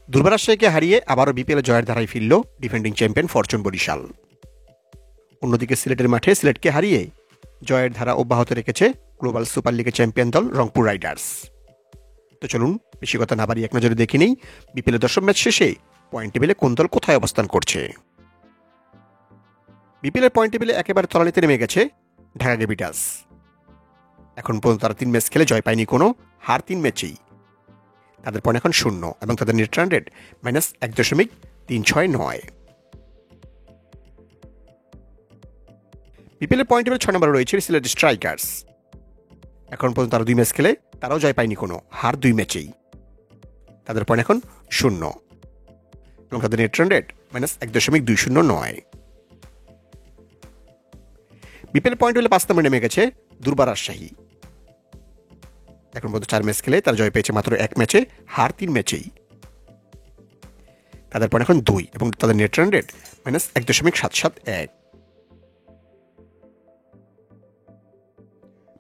দুর্বার রাজশাহীকে হারিয়ে আবারও বিপিএল জয়ের ধারায় ফিরল ডিফেন্ডিং চ্যাম্পিয়ন ফরচুন বরিশাল। অন্যদিকে সিলেটের মাঠে সিলেটকে হারিয়ে জয়ের ধারা অব্যাহত রেখেছে গ্লোবাল সুপার লিগের চ্যাম্পিয়ন দল রংপুর রাইডার্স। তো চলুন বেশি কথা না বাড়িয়ে এক নজরে দেখে নেই বিপিএলের দশম ম্যাচ শেষে পয়েন্ট টেবিলে কোন দল কোথায় অবস্থান করছে। বিপিএলের পয়েন্ট টেবিলে একেবারে তলানিতে নেমে গেছে ঢাকা ক্যাপিটালস। এখন পর্যন্ত তারা 3 ম্যাচ খেলে জয় পায়নি কোনো, হার 3 ম্যাচেই। তাদের পয়েন্ট এখন 0 এবং তাদের নেট রান রেট -1.369। বিপিএলের পয়েন্ট টেবিলে 6 নম্বরে রয়েছে সিলেট স্ট্রাইকার্স। এখন পর্যন্ত তারা 2 ম্যাচ খেলে তারাও জয় পায়নি কোনো, হার 2 ম্যাচেই। তাদের পয়েন্ট এখন 0 এবং তাদের net run rate -1.209। BPL point টেবিলে 5 নম্বরে নেমে গেছে দুর্বার রাজশাহী। এখন পর্যন্ত 4 ম্যাচ খেলে তারা জয় পেয়েছে মাত্র 1 ম্যাচে, হার 3 ম্যাচেই। তাদের পয়েন্ট এখন 2 এবং তাদের net run rate -1.771।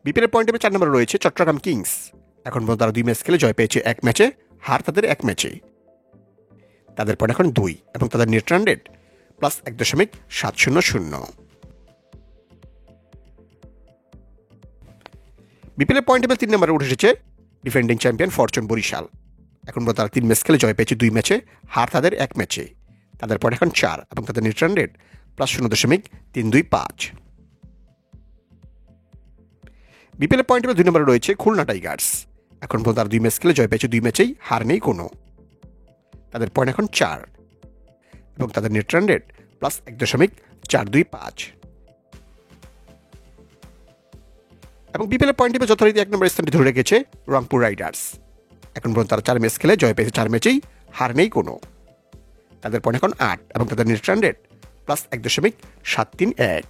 BPL point টেবিলে 4 নম্বরে রয়েছে চট্টগ্রাম কিংস। এখন পর্যন্ত তারা 2 ম্যাচ খেলে জয় পেয়েছে 1 ম্যাচে, হার তাদের 1 ম্যাচে। তাদের পয়েন্ট এখন 2 এবং তাদের net run rate +1.700। BPL point table 3 নম্বরে উঠে এসেছে ডিফেন্ডিং চ্যাম্পিয়ন ফরচুন বরিশাল। এখন পর্যন্ত তারা 3 ম্যাচ খেলে জয় পেয়েছে 2 ম্যাচে, হার তাদের 1 ম্যাচে। তাদের পয়েন্ট এখন 4 এবং তাদের net run rate +0.325। BPL point table 2 নম্বরে রয়েছে খুলনা টাইগার্স। এখন পর্যন্ত তারা 2 ম্যাচ খেলে জয় পেয়েছে 2 ম্যাচেই, হার নেই কোনো। তাদের পয়েন্ট এখন 4 এবং তাদের নেট রান রেট +1.425। এবং বিপিএল পয়েন্ট টেবিলে যথারীতি 1 নম্বর স্থানটি ধরে রেখেছে রংপুর রাইডার্স। এখন পর্যন্ত তারা 4 ম্যাচ খেলে জয় পেয়েছে 4 ম্যাচেই, হার নেই কোনো। তাদের পয়েন্ট এখন 8 এবং তাদের নেট রান রেট +1.731।